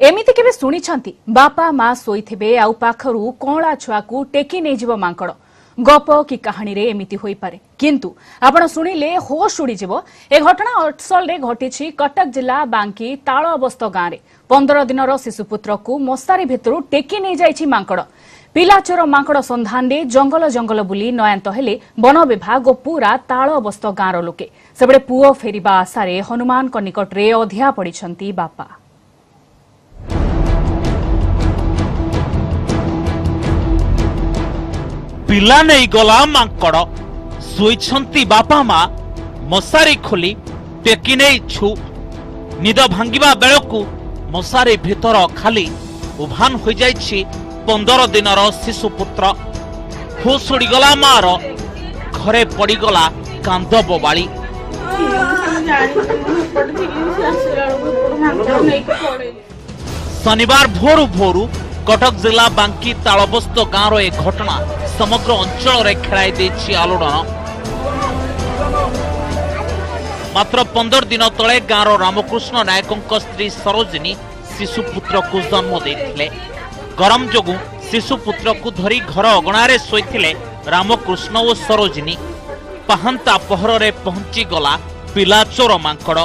एमिति केबे सुनिछंती बापा माँ सोईथिबे आउ पाखरु कोला छुआकू टेकी नै जीव मांकड़ गप कि कहानी रे एमिति होई पारे किंतु आपण सुनिले होश उड़ी जीव। ए घटना अटसल रे घटिछि कटक जिला बांकी तालअबस्त गाँ रे 15 दिनर शिशुपुत्र को मशारी भितरु टेकी नै जाइछि मांकड़। पिलाचोर मांकड़ सन्धान रे जंगल जंगल बुली नयंत हेले वन विभाग और पूरा तालअबस्त गाँर लोके सेबडे पुओ फेरिबा आशारे हनुमान निकट रे अधिया पड़िछंती बापा। पिला नहीं गला मांकड़ शोइछंती बापा माँ मशारी खोली टेकी नहीं छु निद भांगिबा बेलकु मशारी भितर खाली उभान हो जाइछि 15 दिनर शिशुपुत्र। होश उड़ीगला मार घरे पड़ीगला कांद बोबाली। शनिवार भोरु भोरु कटक जिला बांकी तालबस्त गाँव एक घटना समग्र अंचल रे खेलाई देछि आलोड़न। मात्र 15 दिन तले गाँव रामकृष्ण नायकों स्त्री सरोजिनी शिशुपुत्र को जन्म देथिले। गरम जोगु शिशुपुत्र को धरी घर अगणारे शोइथिले रामकृष्ण और सरोजिनी। पहांता पहर रे पहुंची गला पिलाचोर मांकड़।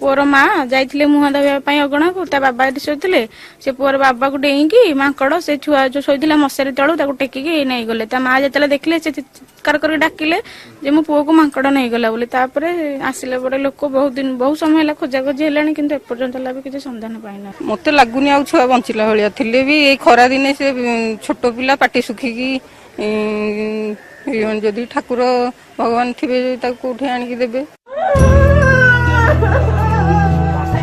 पुअर माँ जाइए मुह दबा अगणा को बाबा शोते से पुअर बाबा को डेईकी मांकड़ से छुआ जो शोला मशारी तलू टेकिकी नहीं गले। माँ जो देखले से चित्कार कर डाकिले जे मो पुओ को मांकड़ नहीं गला बोले। आसिले बड़े लोक बहुत समय खोजा खोजी है कि एपर्यंत किसी संधान पाइना। मत लगुनि आ छुआ बंचिला भाया थे भी खरा दिने से छोट पिला पाटी सुखिकी जदि ठाकुर भगवान थे कौटे आणिकी देबे।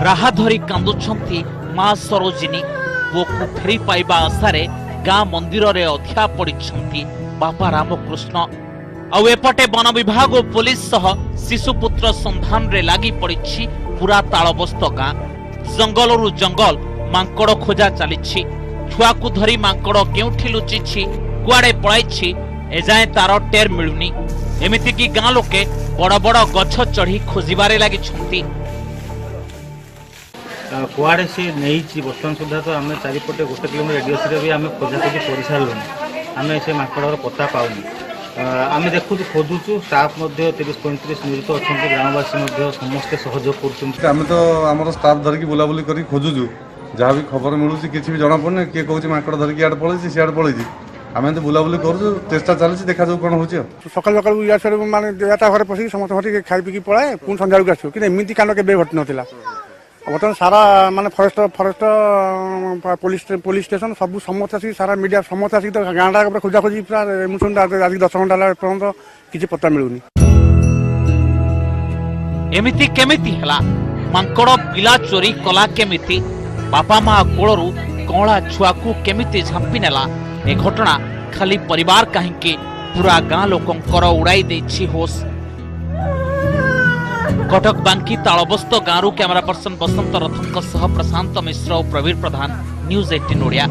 राहा धरी कांदुछंती माँ सरोजिनी। पुओ को फेरी पाइबा आशारे गाँ मंदिर रे अधिया पड़िछंती बापा रामकृष्ण। आउ एपटे वन विभाग और पुलिस सह शिशुपुत्र संधान रे लागी पड़िछि पूरा तालबस्त गाँ। जंगलरु जंगल मांकड़ खोजा चलिछि। छुआ को धरी मांकड़ केउठी लुचिछि कुआडे पळाइछि एजाए तार टेर मिलुनी। एमिति कि गाँ लोके बड़ बड़ गछ चढ़ी खोजिबारे लागिछंती। कुआड़े सी नहीं बर्तमान सुधा तो आम चारिपटे 1 किलोमीटर रेडियस भी आम खोजाखोजी कर सारूँ। आम से माकड़ पता पाऊनी। आम देखु खोजुचु स्टाफ 30-35 नियुक्त अच्छा ग्रामवासी समस्ते सहयोग कर तो आम स्टाफ धरिकी बुलाबुली कर खोजुचु जहाँ भी खबर मिलूँ किसी भी जना पड़े किए कौन माकड़ धरिकी आड़े पड़े सियाड़े पड़े आम तो बुलाबुली कर चेष्टा चलती देखा जाऊ कौन हो सकाल सकाल इे माने घर पशिक समस्त घर खाई पीकी पलाए पुणी सन्ध्या बेलू आसो कि एमती कांड के घटी नाला। बर्तमान सारा माने फरेस्ट पुलिस स्टेशन सब समस्त आसिक सारा मीडिया समस्त आसिक गाँटा खोजाखोजी पूरा आज 10 घंटा पर्यंत किसी पता मिलूनी। एमिति केमिति हला मांकड़ पिला चोरी कला केमिति बापा माँ कोलरू कौला छुआ को केमिति झांपी नेला। ए घटना खाली परिवार कहीं पूरा गाँ लोकंकर उड़ाई देछि होश। कटक बांकी तालबस्त गाँव कैमरा पर्सन बसंत रथों प्रशांत मिश्र और प्रवीर प्रधान न्यूज 18 ओडिया।